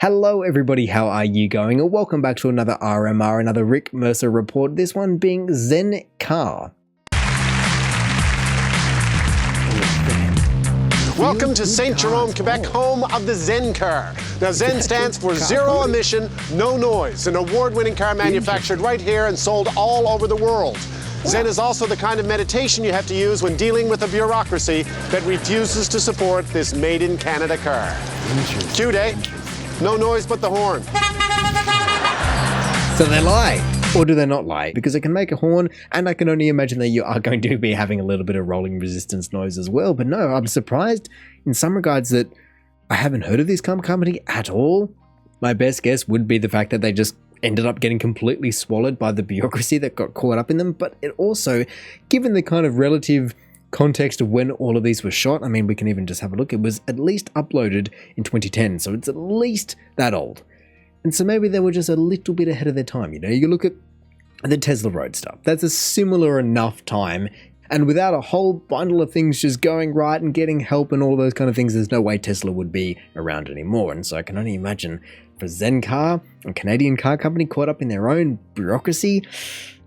Hello everybody, how are you going? And welcome back to another RMR, another Rick Mercer report, this one being Zenn car. Welcome to St. Jerome, Quebec, home of the Zenn car. Now Zenn stands for Zero Emission, No Noise, an award-winning car manufactured right here and sold all over the world. Zenn is also the kind of meditation you have to use when dealing with a bureaucracy that refuses to support this made-in-Canada car. Cute, eh? No noise but the horn. So they lie, or do they not lie? Because it can make a horn, and I can only imagine that you are going to be having a little bit of rolling resistance noise as well. But no, I'm surprised in some regards that I haven't heard of this company at all. My best guess would be the fact that they just ended up getting completely swallowed by the bureaucracy that got caught up in them. But it also, given the kind of relative context of when all of these were shot, I mean, we can even just have a look. It was at least uploaded in 2010, so it's at least that old. And so maybe they were just a little bit ahead of their time. You know, you look at the Tesla Roadster. That's a similar enough time, and without a whole bundle of things just going right and getting help and all those kind of things, there's no way Tesla would be around anymore. And so I can only imagine for Zenn Car, a Canadian car company caught up in their own bureaucracy,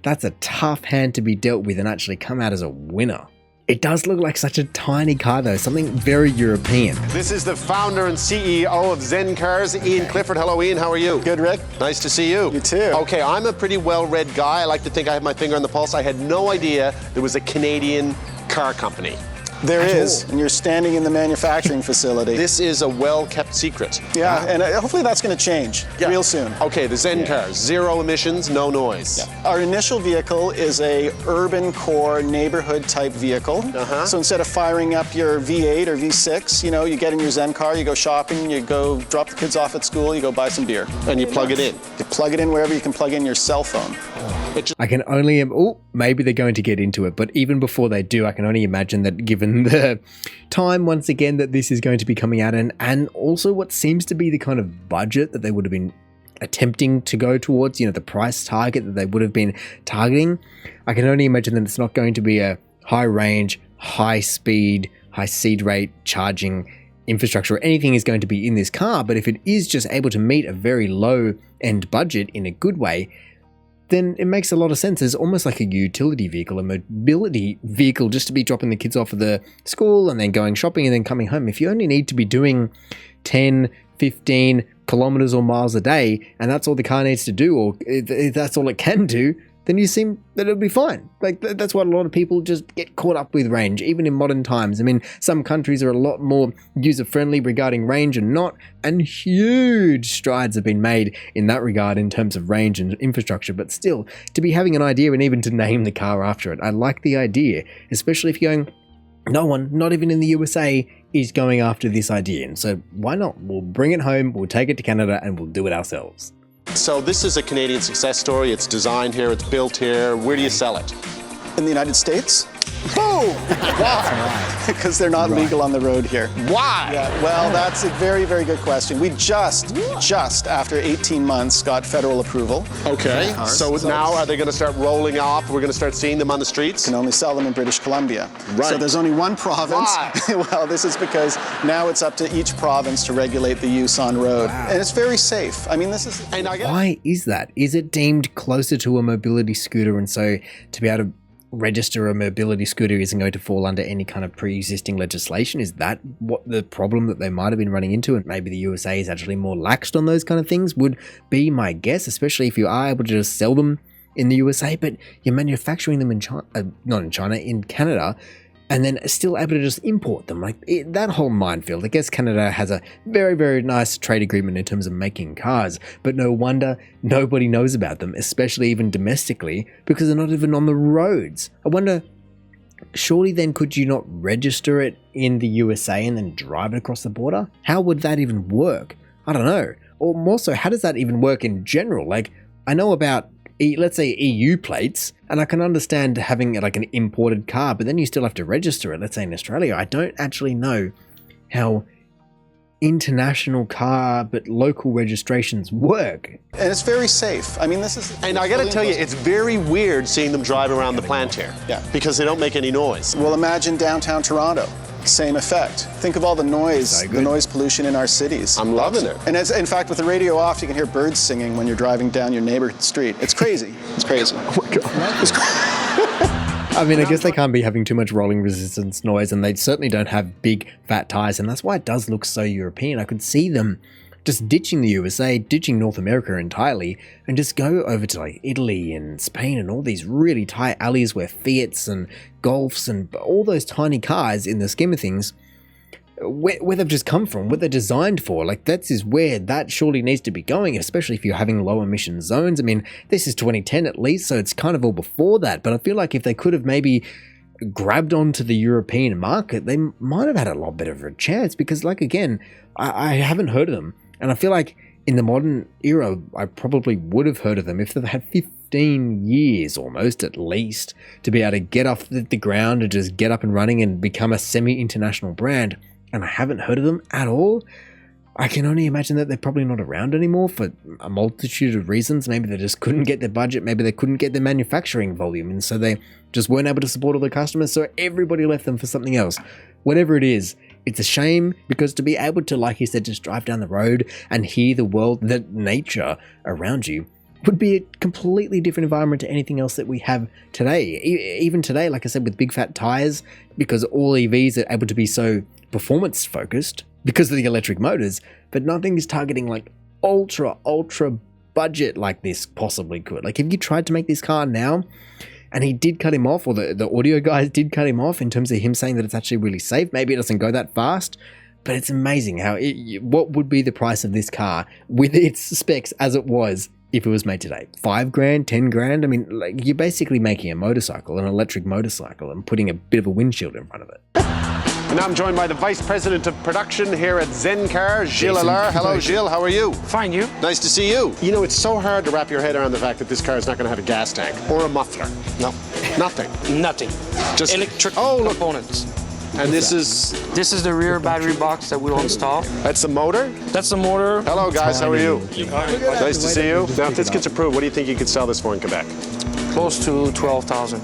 that's a tough hand to be dealt with and actually come out as a winner. It does look like such a tiny car though, something very European. This is the founder and CEO of Zenn Cars, Ian Clifford. Hello, Ian. How are you? Good, Rick. Nice to see you. You too. Okay, I'm a pretty well-read guy. I like to think I have my finger on the pulse. I had no idea there was a Canadian car company. There is, and you're standing in the manufacturing facility. This is a well-kept secret. Yeah, and hopefully that's going to change real soon. Okay, the Zenn Cars, zero emissions, no noise. Yeah. Our initial vehicle is a urban core neighborhood type vehicle. So instead of firing up your V8 or V6, you know, you get in your Zenn car, you go shopping, you go drop the kids off at school, you go buy some beer. And you plug it in. You plug it in wherever you can plug in your cell phone. I can only, maybe they're going to get into it, but even before they do, I can only imagine that given the time, once again, that this is going to be coming out and also what seems to be the kind of budget that they would have been attempting to go towards, you know, the price target that they would have been targeting, I can only imagine that it's not going to be a high range, high speed, high seed rate charging infrastructure or anything is going to be in this car. But if it is just able to meet a very low end budget in a good way, then it makes a lot of sense. It's almost like a utility vehicle, a mobility vehicle, just to be dropping the kids off at the school and then going shopping and then coming home. If you only need to be doing 10, 15 kilometers or miles a day, and that's all the car needs to do, or if that's all it can do, then you seem that it'll be fine. Like, that's what a lot of people just get caught up with range, even in modern times. I mean, some countries are a lot more user-friendly regarding range and not, and huge strides have been made in that regard in terms of range and infrastructure, but still, to be having an idea and even to name the car after it, I like the idea, especially if you're going, no one, not even in the USA, is going after this idea, and so why not? We'll bring it home, we'll take it to Canada, and we'll do it ourselves. So this is a Canadian success story. It's designed here, it's built here. Where do you sell it? In the United States? Boom! Why? Because they're not legal on the road here. Why? Yeah, well, that's a very, very good question. We just after 18 months got federal approval. Okay, so now are they going to start rolling off? We're going to start seeing them on the streets? Can only sell them in British Columbia. Right. So there's only one province. Why? Well, this is because now it's up to each province to regulate the use on road. Wow. And it's very safe. I mean, this is... Why is that? Is it deemed closer to a mobility scooter, and so to be able to register a mobility scooter isn't going to fall under any kind of pre-existing legislation? Is that what the problem that they might have been running into, and maybe the USA is actually more laxed on those kind of things, would be my guess, especially if you are able to just sell them in the USA, but you're manufacturing them in China, not in China, in Canada, and then still able to just import them. Like, that whole minefield. I guess Canada has a very, very nice trade agreement in terms of making cars, but no wonder nobody knows about them, especially even domestically, because they're not even on the roads. I wonder, surely then could you not register it in the USA and then drive it across the border? How would that even work? I don't know. Or more so, how does that even work in general? Like, I know about, let's say, EU plates, and I can understand having like an imported car, but then you still have to register it, let's say in Australia. I don't actually know how international car but local registrations work. And it's very safe. I mean, this is... And I gotta tell you, it's very weird seeing them drive around the plant here. Yeah. Because they don't make any noise. Well, imagine downtown Toronto. same effect. Think of all the noise, So the good. noise pollution in our cities. I'm loving it. And in fact, with the radio off, you can hear birds singing when you're driving down your neighborhood street. It's crazy. It's crazy. I mean, I guess they can't be having too much rolling resistance noise, and they certainly don't have big fat tires, and that's why it does look so European. I could see them just ditching the USA, ditching North America entirely, and just go over to like Italy and Spain and all these really tight alleys where Fiats and Golfs and all those tiny cars, in the scheme of things, where they've just come from, what they're designed for. Like, that is where that surely needs to be going, especially if you're having low emission zones. I mean, this is 2010 at least, so it's kind of all before that, but I feel like if they could have maybe grabbed onto the European market, they might have had a lot better of a chance, because, like, again, I haven't heard of them, and I feel like in the modern era, I probably would have heard of them if they've had 15 years almost at least to be able to get off the ground and just get up and running and become a semi-international brand. And I haven't heard of them at all. I can only imagine that they're probably not around anymore for a multitude of reasons. Maybe they just couldn't get their budget, maybe they couldn't get their manufacturing volume, and so they just weren't able to support all their customers, so everybody left them for something else. Whatever it is, it's a shame, because to be able to, like you said, just drive down the road and hear the world, the nature around you, would be a completely different environment to anything else that we have today. Even today, like I said, with big fat tires, because all EVs are able to be so performance focused because of the electric motors, but nothing is targeting like ultra budget like this possibly could. Like, if you tried to make this car now, and he did cut him off, or the audio guys did cut him off in terms of him saying that it's actually really safe. Maybe it doesn't go that fast, but it's amazing how what would be the price of this car with its specs as it was if it was made today? $5,000, $10,000. I mean, like, you're basically making a motorcycle, an electric motorcycle, and putting a bit of a windshield in front of it. And now I'm joined by the Vice President of Production here at Zenn Car, Gilles Allard. Hello, Gilles. How are you? Fine, you? Nice to see you. You know, it's so hard to wrap your head around the fact that this car is not going to have a gas tank or a muffler. No. Nothing. Nothing. Just Electric look. components. And this is the rear battery box that we'll install. that's the motor. That's the motor. Hello, guys. How are you? Nice to see you. Now, if this it gets approved, what do you think you could sell this for in Quebec? Close to 12,000.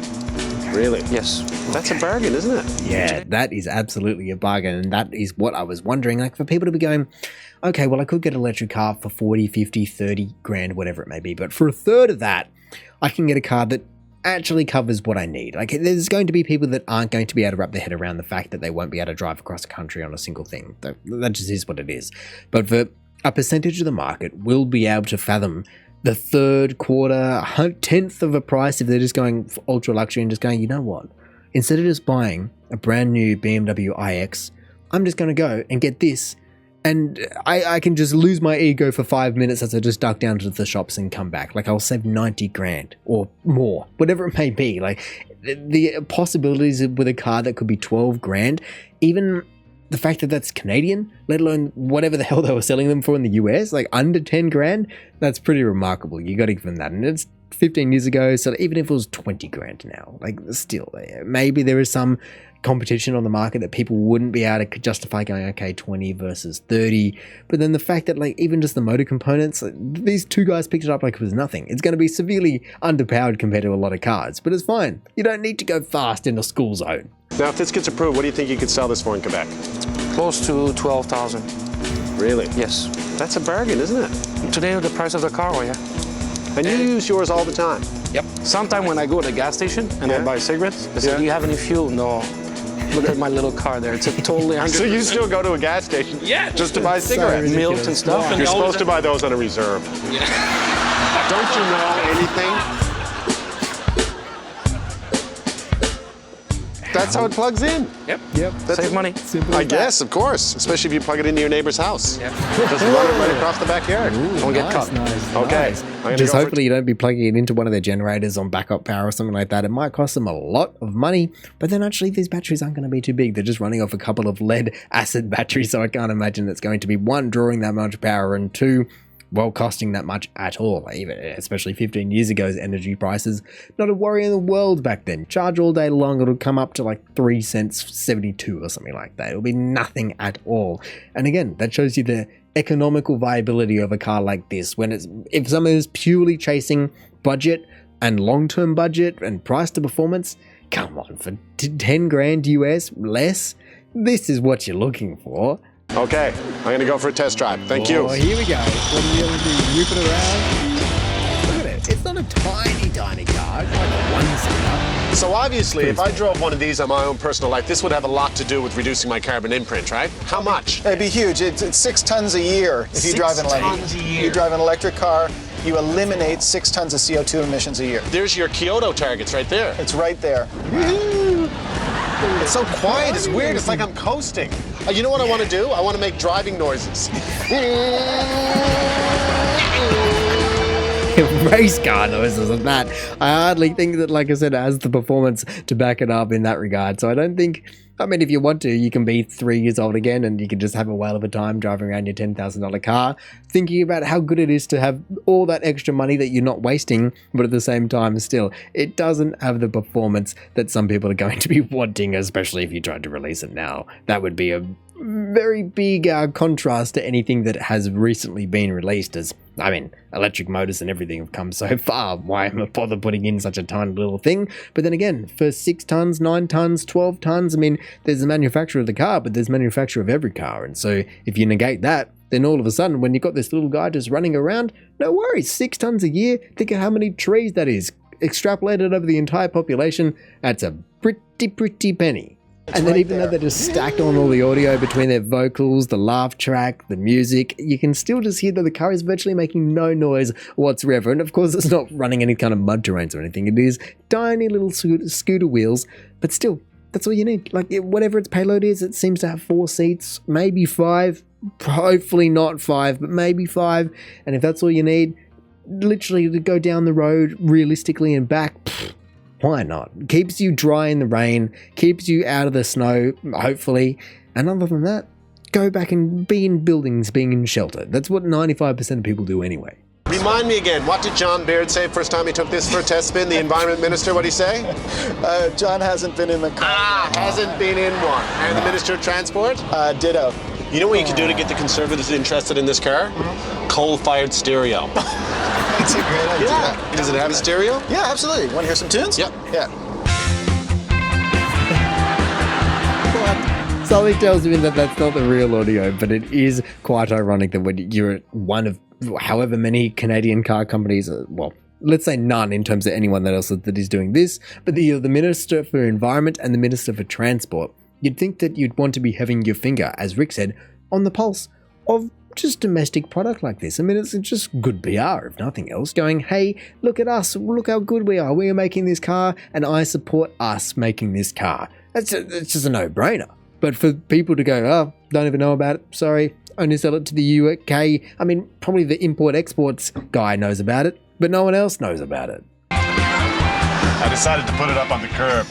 Really? Yes. That's a bargain, isn't it? Yeah, that is absolutely a bargain, and that is what I was wondering. Like, for people to be going, okay, well, I could get an electric car for 40, 50, 30 grand, whatever it may be, but for a third of that, I can get a car that actually covers what I need. Like, there's going to be people that aren't going to be able to wrap their head around the fact that they won't be able to drive across the country on a single thing. That just is what it is. But for a percentage of the market, will be able to fathom the third, quarter, tenth of a price if they're just going for ultra luxury and just going, you know what? Instead of just buying a brand new BMW iX, I'm just going to go and get this, and I can just lose my ego for 5 minutes as I just duck down to the shops and come back. Like, I'll save 90 grand or more, whatever it may be. Like, the possibilities with a car that could be 12 grand, even the fact that that's Canadian, let alone whatever the hell they were selling them for in the US, like under 10 grand, that's pretty remarkable. You got to give them that. And it's 15 years ago, so even if it was 20 grand now, like, still, maybe there is some competition on the market that people wouldn't be able to justify going, okay, 20 versus 30. But then the fact that, like, even just the motor components, these two guys picked it up like it was nothing. It's going to be severely underpowered compared to a lot of cars, but it's fine. You don't need to go fast in a school zone. Now, if this gets approved, what do you think you could sell this for in Quebec? Close to 12,000. Really? Yes. That's a bargain, isn't it? Today, the price of the car, oh yeah. And you use yours all the time? Yep. Sometime when I go to the gas station and Yeah. I buy cigarettes, they say, Yeah. do you have any fuel? No. Look at my little car there. It's a totally 100%. So you still go to a gas station Yeah. just to buy cigarettes? milk and stuff. And You're all supposed the- to buy those on a reserve. Don't you know anything? That's how it plugs in. Yep. That's Save money. I guess, of course, especially if you plug it into your neighbor's house. Yeah. Just run it right across the backyard. Don't get caught. Okay. I'm gonna Just go for- hopefully you don't be plugging it into one of their generators on backup power or something like that. It might cost them a lot of money, but then actually these batteries aren't going to be too big. They're just running off a couple of lead acid batteries, so I can't imagine it's going to be, one, drawing that much power, and two, well, costing that much at all. Even especially 15 years ago's energy prices, not a worry in the world back then. Charge all day long, it'll come up to like 3 cents 72 or something like that. It'll be nothing at all. And again, that shows you the economical viability of a car like this. When it's, if someone is purely chasing budget and long-term budget and price to performance, come on, for 10 grand US less, this is what you're looking for. Okay, I'm going to go for a test drive. Thank you. Oh, here we go. What are you able to do? Rip it around? Look at it. It's not a tiny, tiny car. It's like a one-seater. So obviously, if I drove one of these on my own personal life, this would have a lot to do with reducing my carbon imprint, right? How much? It'd be huge. It's 6 tons a year if you drive an electric. 6 tons a year. You drive an electric car, you eliminate 6 tons of CO2 emissions a year. There's your Kyoto targets right there. It's right there. It's so quiet, it's weird, it's like I'm coasting. You know what I want to do? I want to make driving noises. Race car noises and that. I hardly think that, like I said, it has the performance to back it up in that regard. So I don't think, I mean, if you want to, you can be 3 years old again and you can just have a whale of a time driving around your $10,000 car, thinking about how good it is to have all that extra money that you're not wasting, but at the same time, still, it doesn't have the performance that some people are going to be wanting, especially if you tried to release it now. That would be a very big contrast to anything that has recently been released, as, I mean, electric motors and everything have come so far. Why am I bother putting in such a tiny little thing? But then again, for 6 tons, 9 tons, 12 tons, I mean, there's the manufacturer of the car, but there's the manufacturer of every car. And so if you negate that, then all of a sudden, when you've got this little guy just running around, no worries, 6 tons a year, think of how many trees that is. Extrapolated over the entire population, that's a pretty penny. And then even though they're just stacked on all the audio between their vocals, the laugh track, the music, you can still just hear that the car is virtually making no noise whatsoever. And of course, it's not running any kind of mud terrains or anything. It is tiny little scooter wheels, but still, that's all you need. Like, whatever its payload is, it seems to have 4 seats, maybe 5, hopefully not 5, but maybe 5. And if that's all you need, literally to go down the road realistically and back, why not? Keeps you dry in the rain, keeps you out of the snow, hopefully. And other than that, go back and be in buildings, being in shelter. That's what 95% of people do anyway. Remind me again, what did John Baird say first time he took this for a test spin? The environment minister, what'd he say? John hasn't been in the car. Hasn't been in one. And the Minister of Transport? Ditto. You know what you can do to get the Conservatives interested in this car? Coal-fired stereo. It's a great idea. Yeah. Does it have a stereo? Yeah, absolutely. Want to hear some tunes? Yep. Yeah. Something tells me that that's not the real audio, but it is quite ironic that when you're one of however many Canadian car companies, well, let's say none in terms of anyone else that is doing this, but the Minister for Environment and the Minister for Transport, you'd think that you'd want to be having your finger, as Rick said, on the pulse of just domestic product like this. I mean, it's just good PR, if nothing else, going, hey, look at us, look how good we are. We are making this car, and I support us making this car. It's just a no-brainer. But for people to go, oh, don't even know about it, sorry, only sell it to the UK. I mean, probably the import-exports guy knows about it, but no one else knows about it. I decided to put it up on the curb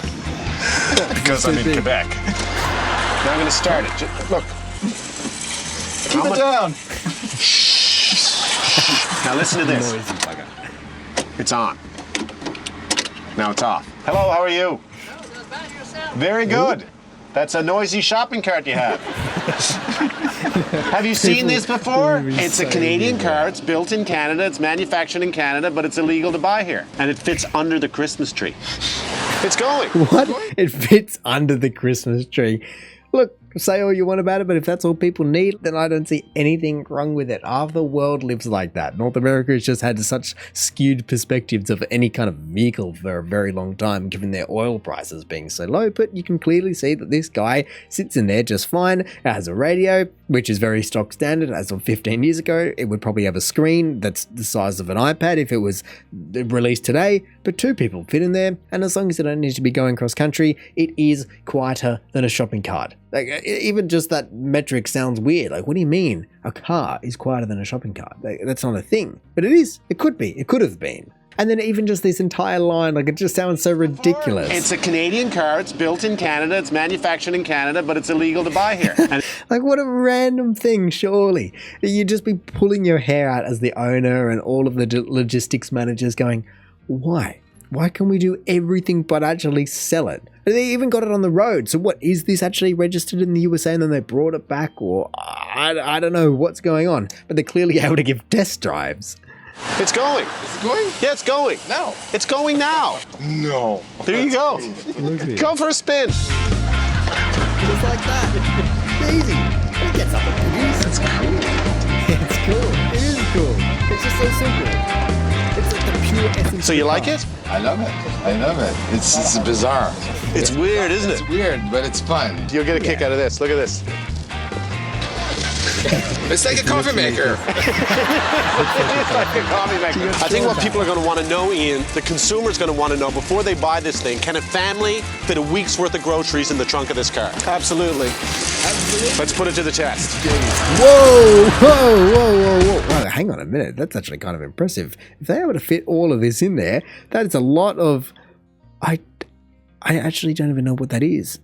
because I'm in Quebec. Now I'm going to start it. Look. Keep it down. Now listen to this. It's on. Now it's off. Hello, how are you? Very good. That's a noisy shopping cart you have. Have you seen this before? It's a Canadian car. It's built in Canada. It's manufactured in Canada, but it's illegal to buy here. And it fits under the Christmas tree. It's going. What? It fits under the Christmas tree. Look, say all you want about it, but if that's all people need, then I don't see anything wrong with it. Half the world lives like that. North America has just had such skewed perspectives of any kind of vehicle for a very long time, given their oil prices being so low, but you can clearly see that this guy sits in there just fine. It has a radio, which is very stock standard. As of 15 years ago, it would probably have a screen that's the size of an iPad if it was released today, but 2 people fit in there, and as long as they don't need to be going cross country, it is quieter than a shopping cart. Like, even just that metric sounds weird. Like, what do you mean a car is quieter than a shopping cart? Like, that's not a thing. But it is. It could be. It could have been. And then even just this entire line, like, it just sounds so ridiculous. It's a Canadian car. It's built in Canada. It's manufactured in Canada, but it's illegal to buy here. And like, what a random thing, surely. You'd just be pulling your hair out as the owner and all of the logistics managers going, why? Why can we do everything but actually sell it? They even got it on the road. So what, is this actually registered in the USA and then they brought it back? Or I don't know what's going on. But they're clearly able to give test drives. it's going. Is it going? Yeah, it's going. No. It's going now. No. There you go. Go for a spin. just like that. Easy. It gets up and goodies. That's cool. It's cool. It is cool. It's just so simple. It's like the pure essence. So you like it? I love it. I love it. It's bizarre. It's weird, isn't it? It's weird, but it's fun. You'll get a kick out of this. Look at this. It's like a coffee maker. I think what people are going to want to know, Ian, the consumer's going to want to know before they buy this thing, can a family fit a week's worth of groceries in the trunk of this car? Absolutely. Let's put it to the test. Whoa, whoa, whoa, whoa, whoa. Oh, hang on a minute. That's actually kind of impressive. If they're able to fit all of this in there, that is a lot of... I actually don't even know what that is.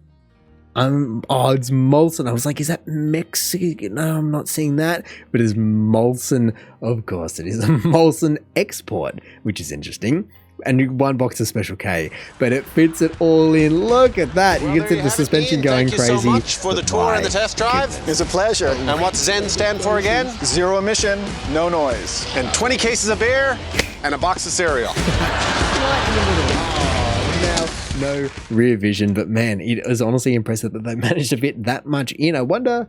Oh, it's Molson. I was like, is that Mexican? No, I'm not seeing that. But it's Molson. Of course, it is a Molson export, which is interesting. And one box of Special K, but it fits it all in. Look at that. You can see the suspension going crazy. Thank you so much for the tour and the test drive. It's a pleasure. And what's Zenn stand for again? Zero emission, no noise. And 20 cases of beer and a box of cereal. No rear vision, but man, it is honestly impressive that they managed to fit that much in. I wonder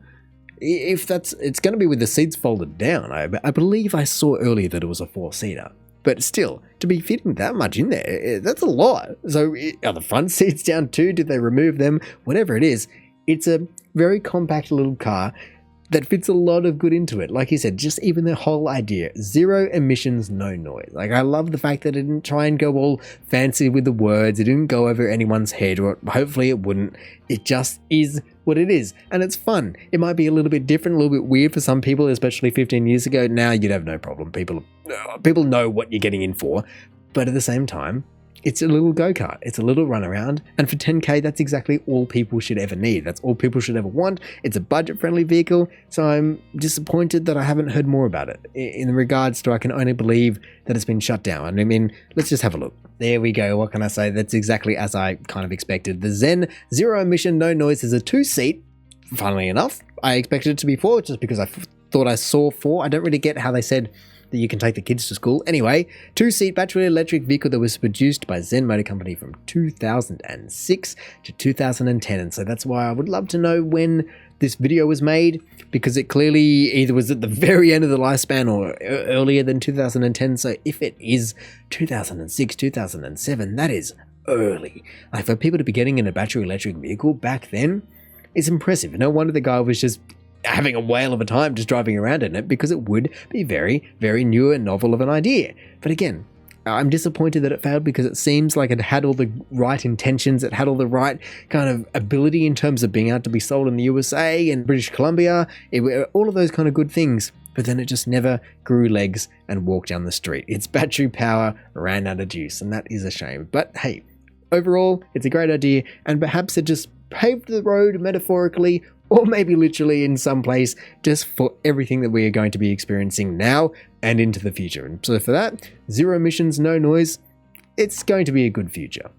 if it's going to be with the seats folded down. I believe I saw earlier that it was a 4-seater. But still, to be fitting that much in there, that's a lot. So are the front seats down too? Did they remove them? Whatever it is, it's a very compact little car that fits a lot of good into it. Like you said, just even the whole idea, zero emissions, no noise. Like, I love the fact that it didn't try and go all fancy with the words. It didn't go over anyone's head, or hopefully it wouldn't. It just is what it is, and it's fun. It might be a little bit different, a little bit weird for some people, especially 15 years ago. Now you'd have no problem. People know what you're getting in for, but at the same time, it's a little go-kart. It's a little runaround. And for 10K, that's exactly all people should ever need. That's all people should ever want. It's a budget-friendly vehicle, so I'm disappointed that I haven't heard more about it. In regards to, I can only believe that it's been shut down. I mean, let's just have a look. There we go. What can I say? That's exactly as I kind of expected. The Zenn Zero Emission No Noise is a 2-seat. Funnily enough, I expected it to be 4 just because I thought I saw 4. I don't really get how they said that you can take the kids to school. Anyway, 2-seat battery electric vehicle that was produced by Zenn Motor Company from 2006 to 2010. And so that's why I would love to know when this video was made, because it clearly either was at the very end of the lifespan or earlier than 2010. So if it is 2006, 2007, that is early. Like, for people to be getting in a battery electric vehicle back then, it's impressive. No wonder the guy was just having a whale of a time just driving around in it, because it would be very, very new and novel of an idea. But again, I'm disappointed that it failed, because it seems like it had all the right intentions. It had all the right kind of ability in terms of being able to be sold in the USA and British Columbia, all of those kind of good things. But then it just never grew legs and walked down the street. Its battery power ran out of juice, and that is a shame. But hey, overall, it's a great idea, and perhaps it just paved the road metaphorically, or maybe literally in some place, just for everything that we are going to be experiencing now and into the future. And so for that, zero emissions, no noise, it's going to be a good future.